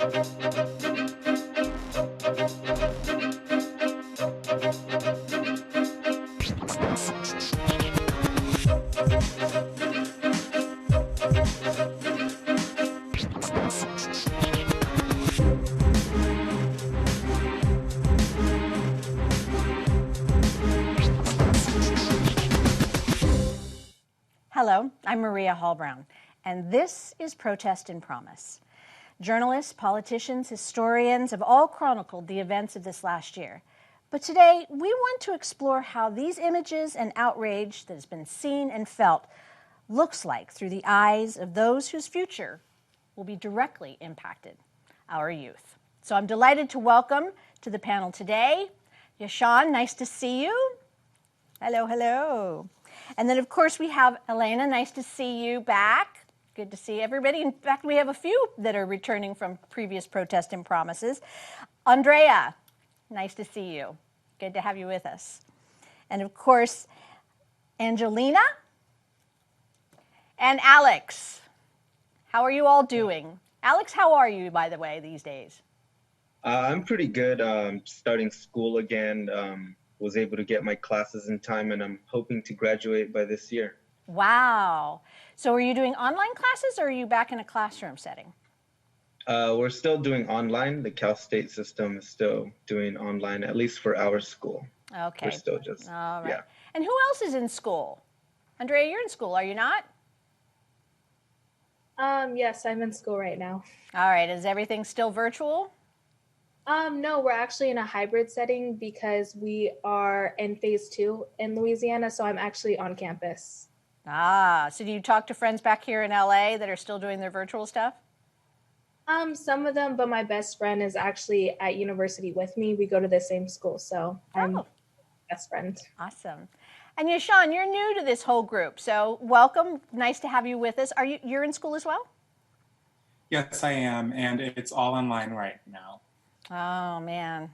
Hello, I'm Maria Hall-Brown, and this is Protest and Promise. Journalists, politicians, historians have all chronicled the events of this last year. But today, we want to explore how these images and outrage that has been seen and felt looks like through the eyes of those whose future will be directly impacted, our youth. So I'm delighted to welcome to the panel today, Yashan, nice to see you. Hello, hello. And then, of course, we have Elena. Nice to see you back. Good to see everybody. In fact, we have a few that are returning from previous Protest and Promises. Andrea, nice to see you. Good to have you with us. And, of course, Angelina and Alex. How are you all doing? Alex, how are you, by the way, these days? I'm pretty good. Starting school again. Was able to get my classes in time, and I'm hoping to graduate by this year. Wow. So are you doing online classes, or are you back in a classroom setting? We're still doing online. The Cal State system is still doing online, at least for our school. Okay. We're still just, all right. Yeah. And who else is in school? Andrea, you're in school, are you not? Yes, I'm in school right now. All right. Is everything still virtual? No, we're actually in a hybrid setting because we are in phase 2 in Louisiana, so I'm actually on campus. So do you talk to friends back here in LA that are still doing their virtual stuff? Some of them, but my best friend is actually at university with me. We go to the same school, so I'm best friend. Awesome. And Yashan, you're new to this whole group, so welcome. Nice to have you with us. You're in school as well? Yes, I am, and it's all online right now. Oh, man.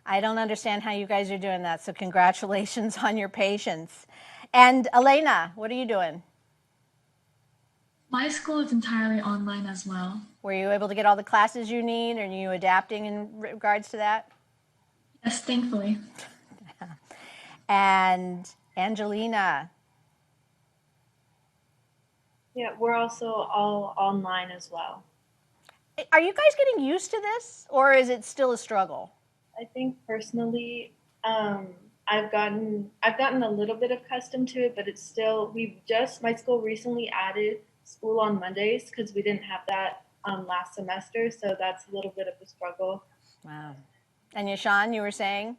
I don't understand how you guys are doing that, so congratulations on your patience. And Elena, what are you doing? My school is entirely online as well. Were you able to get all the classes you need? Are you adapting in regards to that? Yes, thankfully. And Angelina? Yeah, we're also all online as well. Are you guys getting used to this, or is it still a struggle? I think personally, I've gotten a little bit accustomed to it, but it's still, my school recently added school on Mondays because we didn't have that last semester, so that's a little bit of a struggle. Wow. And Yashan, you were saying?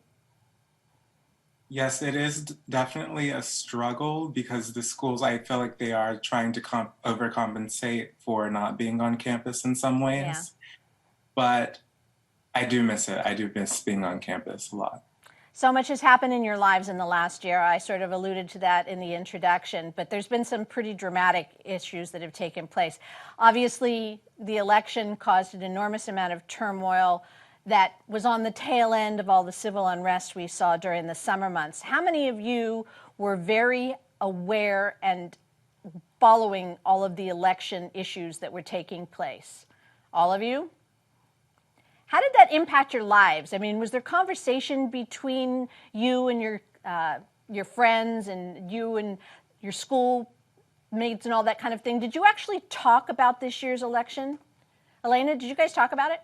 Yes, it is definitely a struggle because the schools, I feel like they are trying to overcompensate for not being on campus in some ways. Yeah. But I do miss it. I do miss being on campus a lot. So much has happened in your lives in the last year. I sort of alluded to that in the introduction, but there's been some pretty dramatic issues that have taken place. Obviously, the election caused an enormous amount of turmoil that was on the tail end of all the civil unrest we saw during the summer months. How many of you were very aware and following all of the election issues that were taking place? All of you? How did that impact your lives? I mean, was there conversation between you and your friends and you and your school mates and all that kind of thing? Did you actually talk about this year's election? Elena, did you guys talk about it?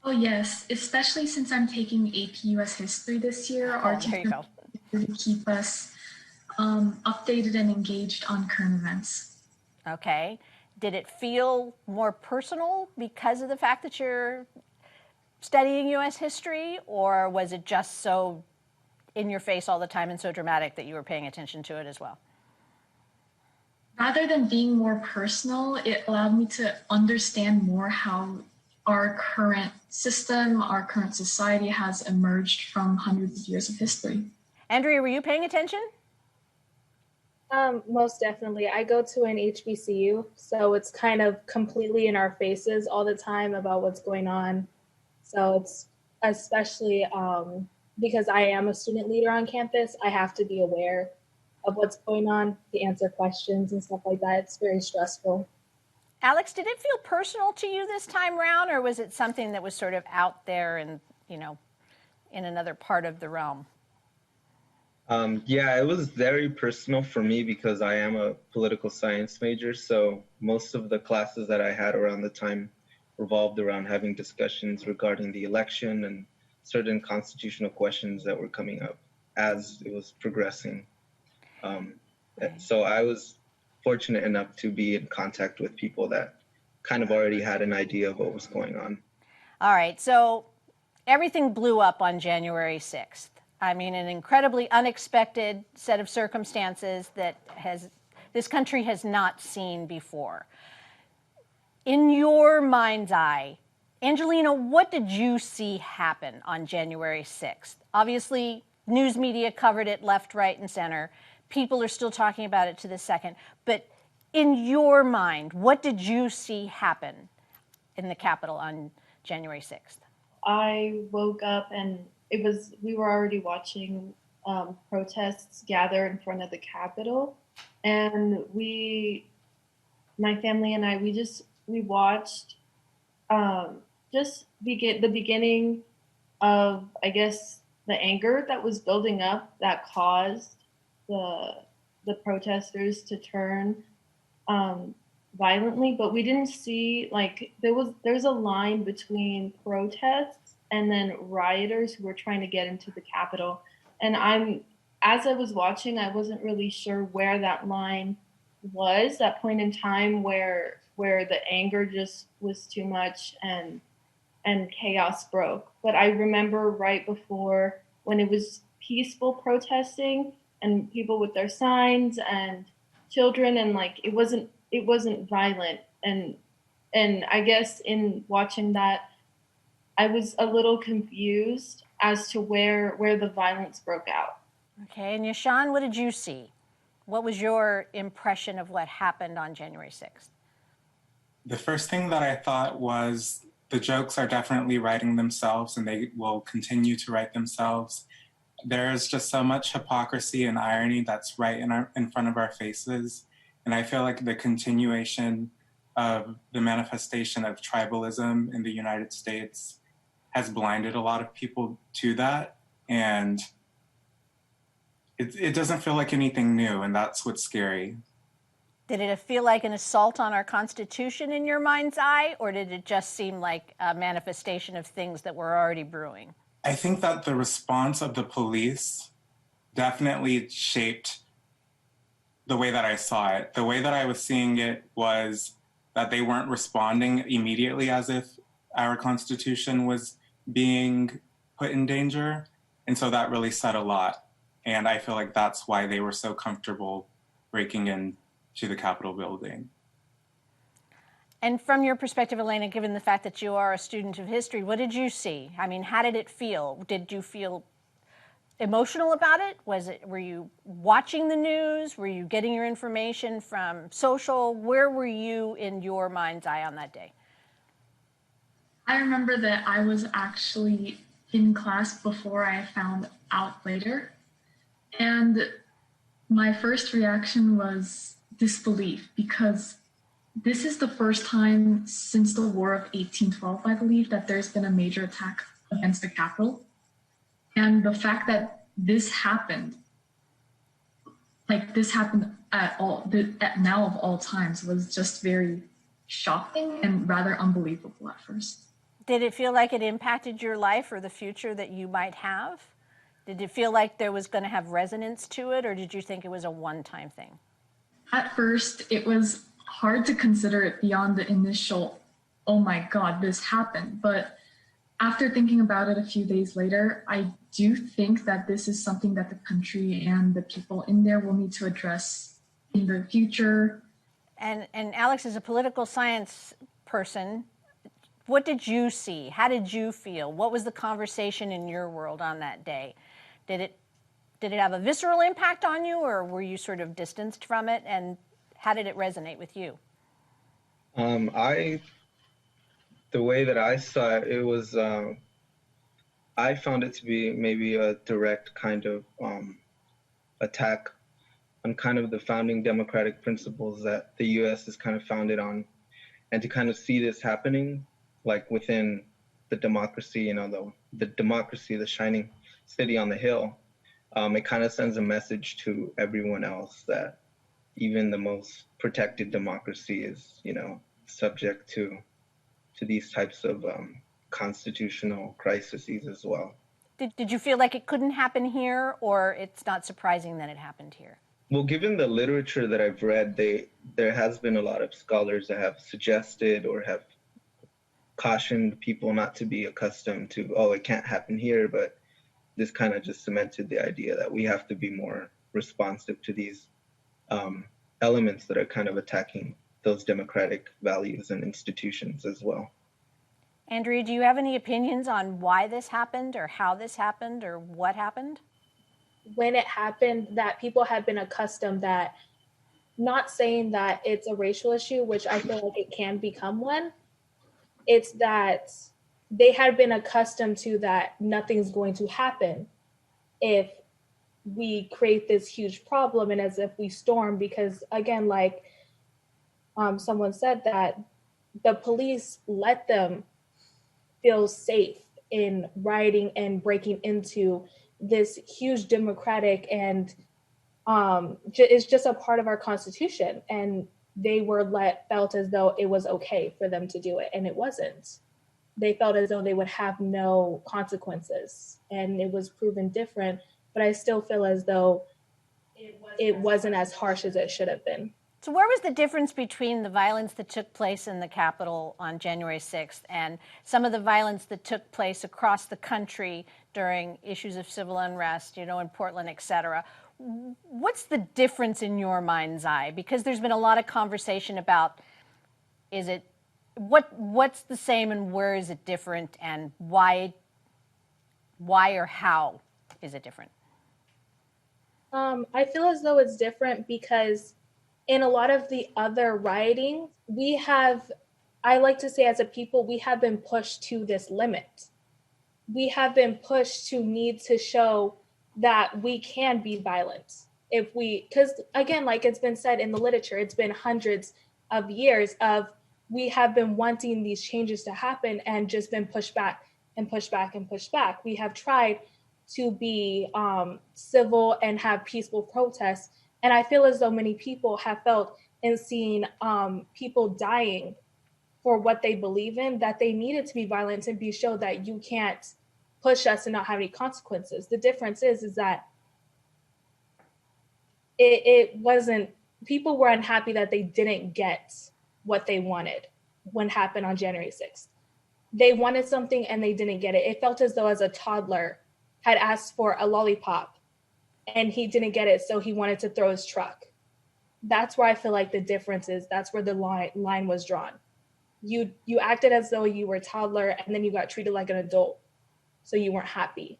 Oh, yes, especially since I'm taking AP US History this year. Our teachers really keep us updated and engaged on current events. Okay. Did it feel more personal because of the fact that you're studying US history, or was it just so in your face all the time and so dramatic that you were paying attention to it as well? Rather than being more personal, it allowed me to understand more how our current system, our current society has emerged from hundreds of years of history. Andrea, were you paying attention? Most definitely. I go to an HBCU, so it's kind of completely in our faces all the time about what's going on. So it's especially because I am a student leader on campus, I have to be aware of what's going on, to answer questions and stuff like that. It's very stressful. Alex, did it feel personal to you this time round, or was it something that was sort of out there and, in another part of the realm? Yeah, it was very personal for me because I am a political science major. So most of the classes that I had around the time revolved around having discussions regarding the election and certain constitutional questions that were coming up as it was progressing. So I was fortunate enough to be in contact with people that kind of already had an idea of what was going on. All right, so everything blew up on January 6th. I mean, an incredibly unexpected set of circumstances that this country has not seen before. In your mind's eye, Angelina, what did you see happen on January 6th? Obviously, news media covered it left, right, and center. People are still talking about it to this second. But in your mind, what did you see happen in the Capitol on January 6th? I woke up and we were already watching protests gather in front of the Capitol. And my family and I, we watched the beginning of, I guess, the anger that was building up that caused the protesters to turn violently. But we didn't see, there's a line between protests and then rioters who were trying to get into the Capitol. And as I was watching, I wasn't really sure where that line was, that point in time where the anger just was too much and chaos broke. But I remember right before, when it was peaceful protesting and people with their signs and children, and it wasn't violent. And I guess in watching that, I was a little confused as to where the violence broke out. Okay, and Yashan, what did you see? What was your impression of what happened on January 6th? The first thing that I thought was the jokes are definitely writing themselves, and they will continue to write themselves. There's just so much hypocrisy and irony that's right in front of our faces. And I feel like the continuation of the manifestation of tribalism in the United States has blinded a lot of people to that. And it doesn't feel like anything new, and that's what's scary. Did it feel like an assault on our Constitution in your mind's eye, or did it just seem like a manifestation of things that were already brewing? I think that the response of the police definitely shaped the way that I saw it. The way that I was seeing it was that they weren't responding immediately as if our Constitution was being put in danger. And so that really said a lot. And I feel like that's why they were so comfortable breaking into the Capitol building. And from your perspective, Elena, given the fact that you are a student of history, what did you see? I mean, how did it feel? Did you feel emotional about it? Were you watching the news? Were you getting your information from social? Where were you in your mind's eye on that day? I remember that I was actually in class before I found out later. And my first reaction was disbelief, because this is the first time since the War of 1812, I believe, that there's been a major attack against the Capitol. And the fact that this happened at now of all times, was just very shocking and rather unbelievable at first. Did it feel like it impacted your life or the future that you might have? Did it feel like there was going to have resonance to it, or did you think it was a one-time thing? At first, it was hard to consider it beyond the initial, oh my God, this happened. But after thinking about it a few days later, I do think that this is something that the country and the people in there will need to address in the future. And Alex, as a political science person, what did you see? How did you feel? What was the conversation in your world on that day? Did it have a visceral impact on you, or were you sort of distanced from it? And how did it resonate with you? The way that I saw it, it was, I found it to be maybe a direct kind of attack on kind of the founding democratic principles that the U.S. is kind of founded on. And to kind of see this happening, like within the democracy, the democracy, the shining city on the hill, it kind of sends a message to everyone else that even the most protected democracy is, subject to these types of constitutional crises as well. Did you feel like it couldn't happen here, or it's not surprising that it happened here? Well, given the literature that I've read, there has been a lot of scholars that have suggested or have cautioned people not to be accustomed to, oh, it can't happen here, but this kind of just cemented the idea that we have to be more responsive to these elements that are kind of attacking those democratic values and institutions as well. Andrea, do you have any opinions on why this happened or how this happened or what happened? When it happened, that people had been accustomed that, not saying that it's a racial issue, which I feel like it can become one, it's that they had been accustomed to that nothing's going to happen if we create this huge problem and as if we storm, because again, like someone said, that the police let them feel safe in rioting and breaking into this huge democratic and it's just a part of our constitution, and they were felt as though it was okay for them to do it, and it wasn't. They felt as though they would have no consequences, and it was proven different, but I still feel as though it wasn't as harsh as it should have been. So where was the difference between the violence that took place in the Capitol on January 6th and some of the violence that took place across the country during issues of civil unrest, in Portland, et cetera? What's the difference in your mind's eye? Because there's been a lot of conversation about, what's the same and where is it different, and why or how is it different? I feel as though it's different because in a lot of the other rioting, I like to say as a people, we have been pushed to this limit. We have been pushed to need to show that we can be violent. Because again, like it's been said in the literature, it's been hundreds of years of we have been wanting these changes to happen and just been pushed back and pushed back and pushed back. We have tried to be civil and have peaceful protests. And I feel as though many people have felt in seeing people dying for what they believe in, that they needed to be violent and be shown that you can't push us and not have any consequences. The difference is that it wasn't, people were unhappy that they didn't get what they wanted when happened on January 6th. They wanted something and they didn't get it. It felt as though as a toddler had asked for a lollipop and he didn't get it, so he wanted to throw his truck. That's where I feel like the difference is. That's where the line was drawn. You acted as though you were a toddler and then you got treated like an adult, so you weren't happy.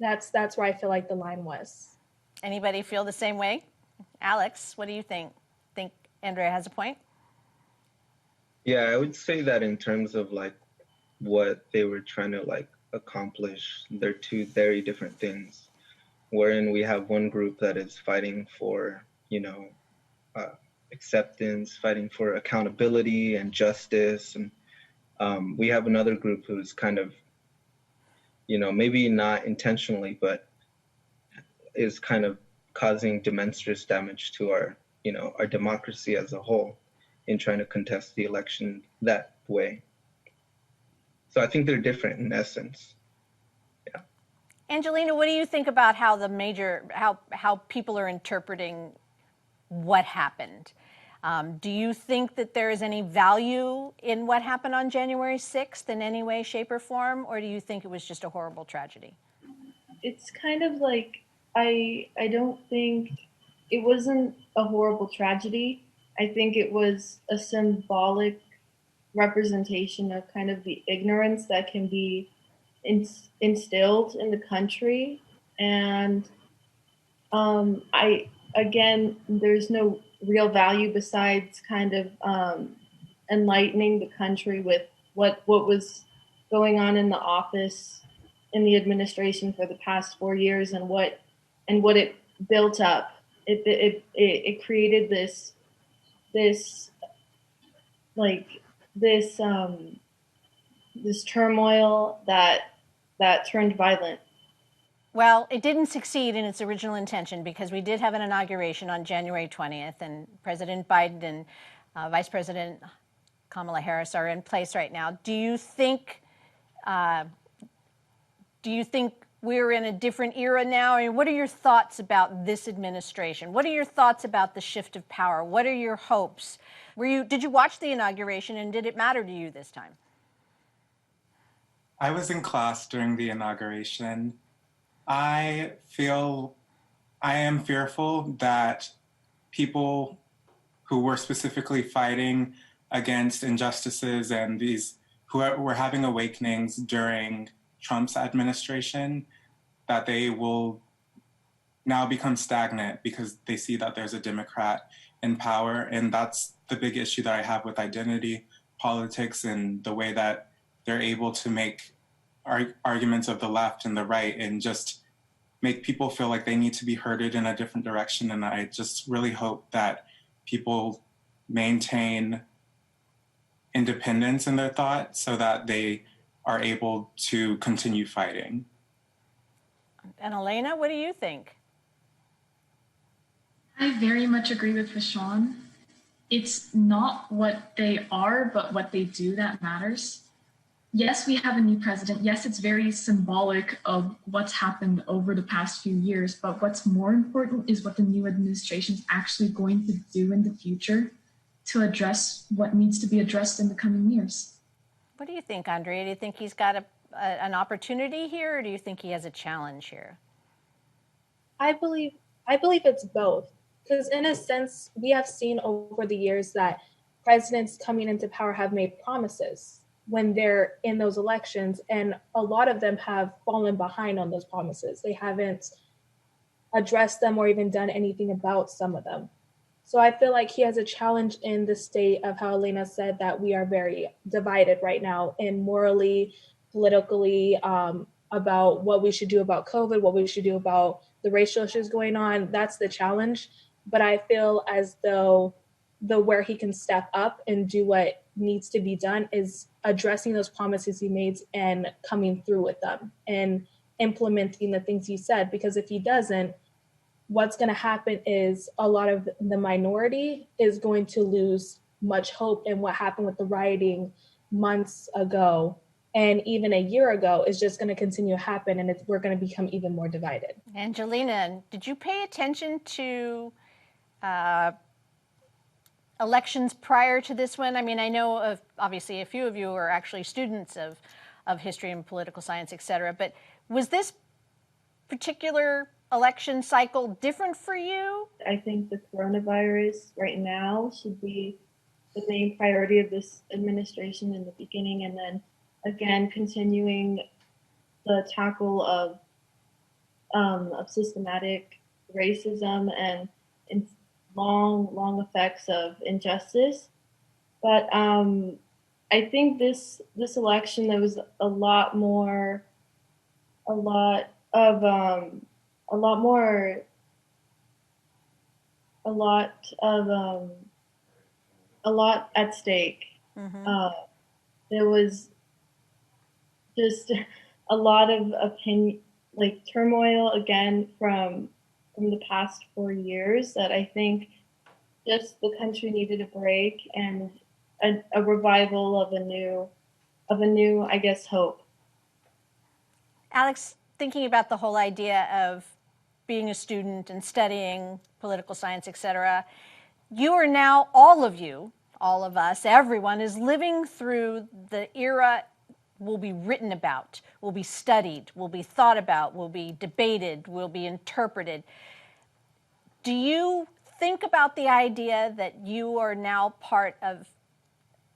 That's where I feel like the line was. Anybody feel the same way? Alex, what do you think? Think Andrea has a point? Yeah, I would say that in terms of like what they were trying to like accomplish, they're two very different things. Wherein we have one group that is fighting for, acceptance, fighting for accountability and justice, and we have another group who's kind of, maybe not intentionally, but is kind of causing demonstrous damage to our democracy as a whole in trying to contest the election that way. So I think they're different in essence. Yeah. Angelina, what do you think about how how people are interpreting what happened? Do you think that there is any value in what happened on January 6th in any way, shape, or form, or do you think it was just a horrible tragedy? It's kind of like, I don't think it wasn't a horrible tragedy. I think it was a symbolic representation of kind of the ignorance that can be instilled in the country. And there's no real value besides kind of enlightening the country with what was going on in the office, in the administration for the past 4 years, and what it built up. It created this like this this turmoil that turned violent. Well, it didn't succeed in its original intention because we did have an inauguration on January 20th, and President Biden and Vice President Kamala Harris are in place right now. Do you think we're in a different era now? I mean, what are your thoughts about this administration? What are your thoughts about the shift of power? What are your hopes? Did you watch the inauguration, and did it matter to you this time? I was in class during the inauguration. I am fearful that people who were specifically fighting against injustices and who were having awakenings during Trump's administration, that they will now become stagnant because they see that there's a Democrat in power. And that's the big issue that I have with identity politics and the way that they're able to make arguments of the left and the right and just make people feel like they need to be herded in a different direction. And I just really hope that people maintain independence in their thought so that they are able to continue fighting. And Elena, what do you think? I very much agree with Rashawn. It's not what they are, but what they do that matters. Yes, we have a new president. Yes, it's very symbolic of what's happened over the past few years, but what's more important is what the new administration is actually going to do in the future to address what needs to be addressed in the coming years. What do you think, Andrea? Do you think he's got an opportunity here, or do you think he has a challenge here? I believe it's both, because in a sense, we have seen over the years that presidents coming into power have made promises when they're in those elections, and a lot of them have fallen behind on those promises. They haven't addressed them or even done anything about some of them. So I feel like he has a challenge in the state of how Elena said that we are very divided right now, and morally, politically, about what we should do about COVID, what we should do about the racial issues going on. That's the challenge. But I feel as though where he can step up and do what needs to be done is addressing those promises he made and coming through with them and implementing the things he said. Because if he doesn't, what's going to happen is a lot of the minority is going to lose much hope in what happened with the rioting months ago and even a year ago is just going to continue to happen, and we're going to become even more divided. Angelina, did you pay attention to elections prior to this one? I mean, I know of obviously a few of you are actually students of history and political science, et cetera, but was this particular election cycle different for you? I think the coronavirus right now should be the main priority of this administration in the beginning, and then again continuing the tackle of systematic racism and long effects of injustice. But I think this election there was a lot at stake. Mm-hmm. There was just a lot of opinion, like turmoil again from the past 4 years that I think just the country needed a break and a revival of a new, I guess, hope. Alex, thinking about the whole idea of being a student and studying political science, et cetera, you are now, all of us, everyone is living through the era will be written about, will be studied, will be thought about, will be debated, will be interpreted. Do you think about the idea that you are now part of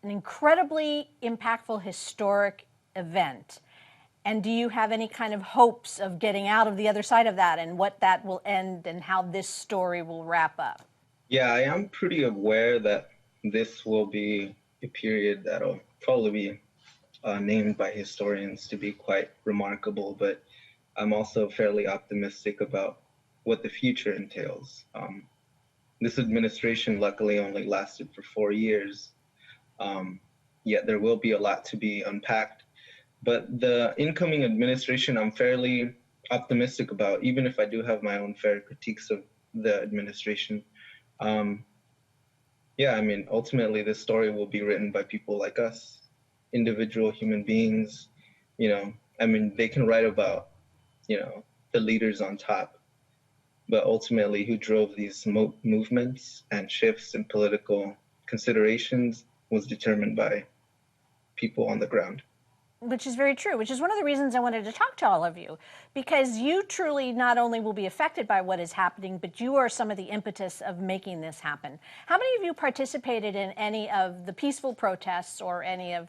an incredibly impactful historic event? And do you have any kind of hopes of getting out of the other side of that and what that will end and how this story will wrap up? Yeah, I am pretty aware that this will be a period that'll probably be named by historians to be quite remarkable, but I'm also fairly optimistic about what the future entails. This administration luckily only lasted for 4 years, Yet there will be a lot to be unpacked. But the incoming administration, I'm fairly optimistic about, even if I do have my own fair critiques of the administration. Yeah, I mean, ultimately, this story will be written by people like us, individual human beings. I mean, they can write about, the leaders on top, but ultimately, who drove these movements and shifts in political considerations was determined by people on the ground. Which is very true, which is one of the reasons I wanted to talk to all of you, because you truly not only will be affected by what is happening, but you are some of the impetus of making this happen. How many of you participated in any of the peaceful protests or any of,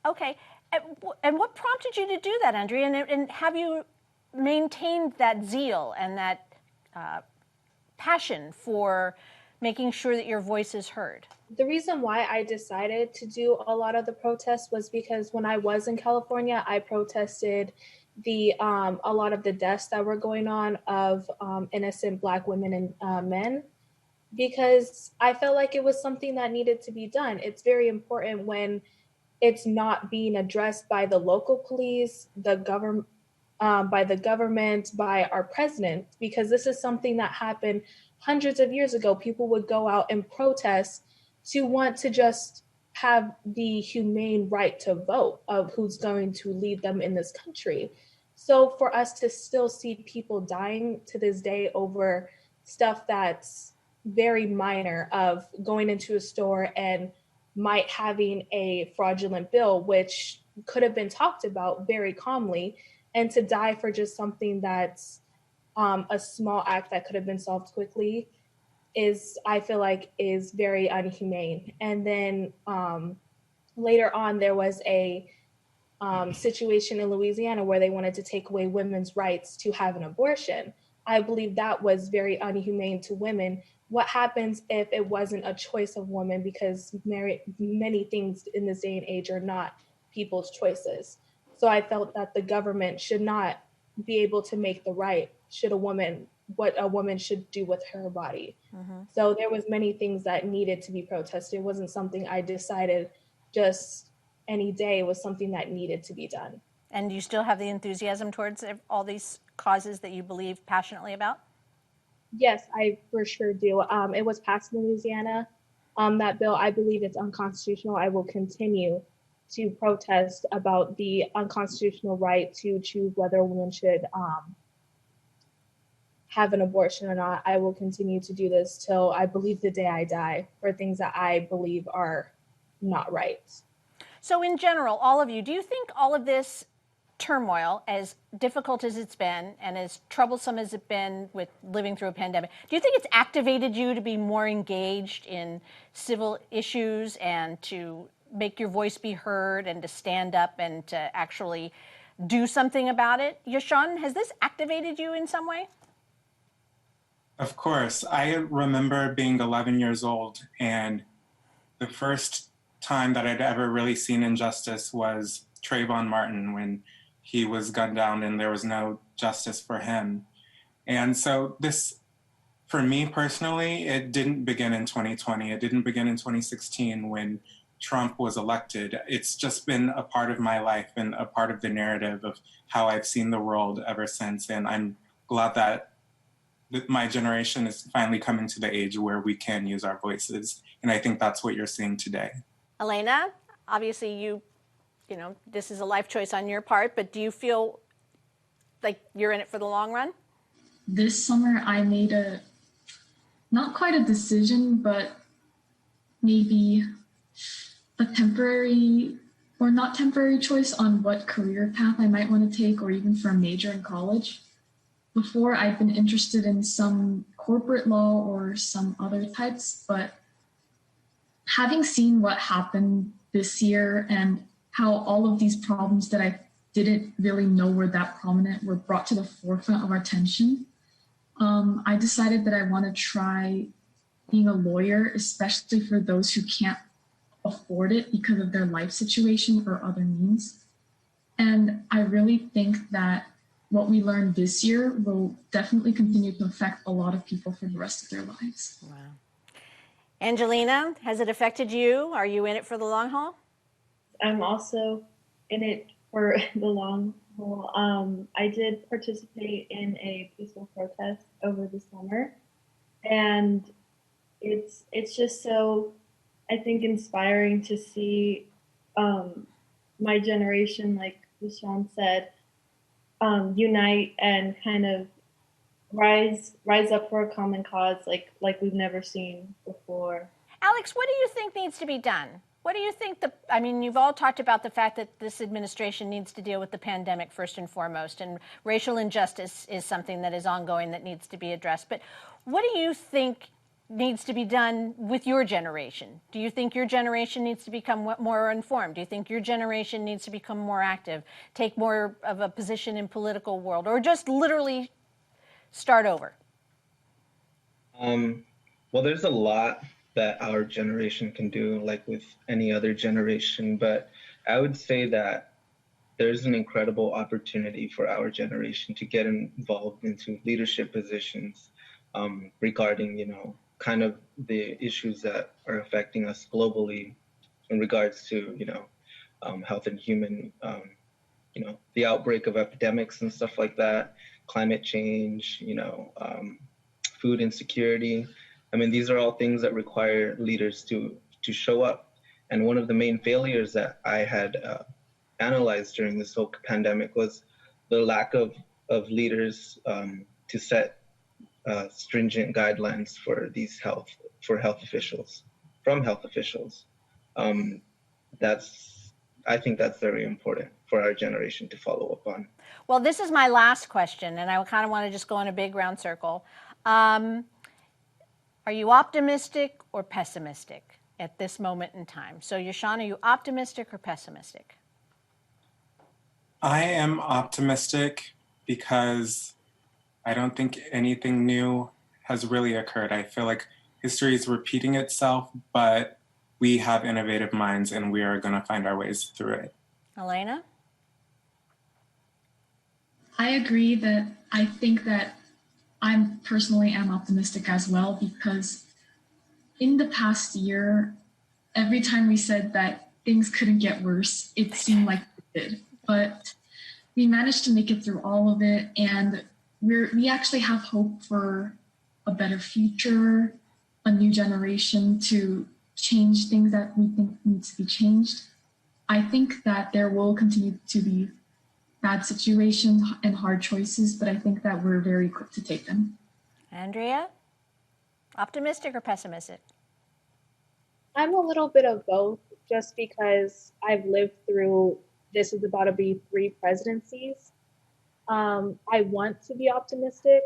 okay, and what prompted you to do that, Andrea, and have you maintained that zeal and that passion for making sure that your voice is heard? The reason why I decided to do a lot of the protests was because when I was in California, I protested a lot of the deaths that were going on of innocent Black women and men, because I felt like it was something that needed to be done. It's very important when it's not being addressed by the local police, the government, by our president, because this is something that happened hundreds of years ago. People would go out and protest to want to just have the humane right to vote of who's going to lead them in this country. So for us to still see people dying to this day over stuff that's very minor, of going into a store and might having a fraudulent bill, which could have been talked about very calmly, and to die for just something that's a small act that could have been solved quickly, I feel like is very unhumane. And then later on, there was a situation in Louisiana where they wanted to take away women's rights to have an abortion. I believe that was very unhumane to women. What happens if it wasn't a choice of women? Because many things in this day and age are not people's choices. So I felt that the government should not be able to make what a woman should do with her body. Mm-hmm. So there was many things that needed to be protested. It wasn't something I decided just any day. It was something that needed to be done. And you still have the enthusiasm towards all these causes that you believe passionately about? Yes, I for sure do. It was passed in Louisiana. That bill, I believe it's unconstitutional. I will continue to protest about the unconstitutional right to choose whether a woman should have an abortion or not. I will continue to do this till I believe the day I die, for things that I believe are not right. So in general, all of you, do you think all of this turmoil, as difficult as it's been and as troublesome as it's been with living through a pandemic, do you think it's activated you to be more engaged in civil issues and to make your voice be heard and to stand up and to actually do something about it? Yashawn, has this activated you in some way? Of course. I remember being 11 years old, and the first time that I'd ever really seen injustice was Trayvon Martin, when he was gunned down and there was no justice for him. And so this, for me personally, it didn't begin in 2020. It didn't begin in 2016 when Trump was elected. It's just been a part of my life and a part of the narrative of how I've seen the world ever since. And I'm glad that my generation is finally coming to the age where we can use our voices. And I think that's what you're seeing today. Elena, obviously you know, this is a life choice on your part, but do you feel like you're in it for the long run? This summer, I made not quite a decision, but maybe a temporary or not temporary choice on what career path I might want to take, or even for a major in college. Before, I've been interested in some corporate law or some other types, but having seen what happened this year and how all of these problems that I didn't really know were that prominent were brought to the forefront of our attention, I decided that I want to try being a lawyer, especially for those who can't afford it because of their life situation or other means. And I really think that what we learned this year will definitely continue to affect a lot of people for the rest of their lives. Wow. Angelina, has it affected you? Are you in it for the long haul? I'm also in it for the long haul. I did participate in a peaceful protest over the summer, and it's just so, I think, inspiring to see my generation, like Deshaun said, unite and kind of rise up for a common cause like we've never seen before. Alex, what do you think needs to be done? What do you think I mean, you've all talked about the fact that this administration needs to deal with the pandemic first and foremost, and racial injustice is something that is ongoing that needs to be addressed. But what do you think needs to be done with your generation? Do you think your generation needs to become more informed? Do you think your generation needs to become more active, take more of a position in political world, or just literally start over? Well, there's a lot that our generation can do, like with any other generation, but I would say that there's an incredible opportunity for our generation to get involved into leadership positions regarding, kind of the issues that are affecting us globally in regards to, health and human, the outbreak of epidemics and stuff like that, climate change, food insecurity. I mean, these are all things that require leaders to show up. And one of the main failures that I had analyzed during this whole pandemic was the lack of leaders to set stringent guidelines for health officials, from health officials. I think that's very important for our generation to follow up on. Well, this is my last question, and I kind of want to just go in a big round circle. Are you optimistic or pessimistic at this moment in time? So, Yashawn, are you optimistic or pessimistic? I am optimistic because I don't think anything new has really occurred. I feel like history is repeating itself, but we have innovative minds and we are going to find our ways through it. Elena? I agree that I think that I personally am optimistic as well, because in the past year, every time we said that things couldn't get worse, it seemed like it did. But we managed to make it through all of it, and we actually have hope for a better future, a new generation to change things that we think needs to be changed. I think that there will continue to be bad situations and hard choices, but I think that we're very equipped to take them. Andrea? Optimistic or pessimistic? I'm a little bit of both, just because I've lived through, this is about to be 3 presidencies. I want to be optimistic,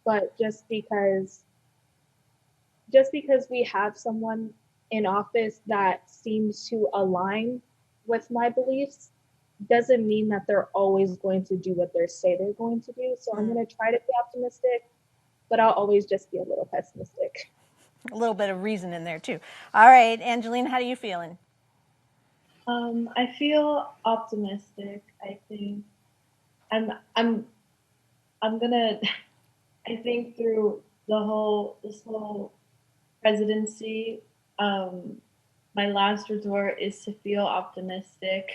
but just because we have someone in office that seems to align with my beliefs doesn't mean that they're always going to do what they say they're going to do. So I'm going to try to be optimistic, but I'll always just be a little pessimistic. A little bit of reason in there too. All right, Angelina, how are you feeling? I feel optimistic. I think I'm gonna. I think through this whole presidency, my last resort is to feel optimistic.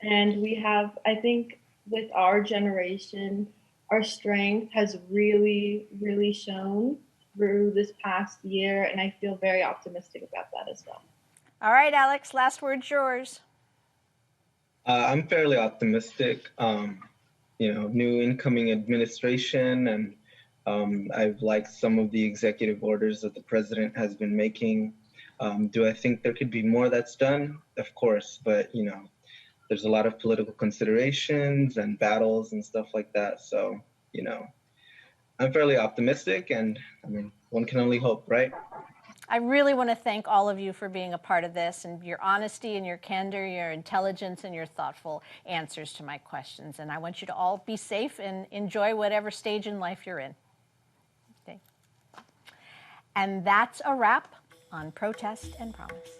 And we have, I think, with our generation, our strength has really, really shown through this past year, and I feel very optimistic about that as well. All right, Alex, last word's yours. I'm fairly optimistic. New incoming administration, and I've liked some of the executive orders that the president has been making. Do I think there could be more that's done? Of course, but there's a lot of political considerations and battles and stuff like that. So, I'm fairly optimistic, and I mean, one can only hope, right? I really want to thank all of you for being a part of this, and your honesty and your candor, your intelligence and your thoughtful answers to my questions. And I want you to all be safe and enjoy whatever stage in life you're in. Okay. And that's a wrap on Protest and Promise.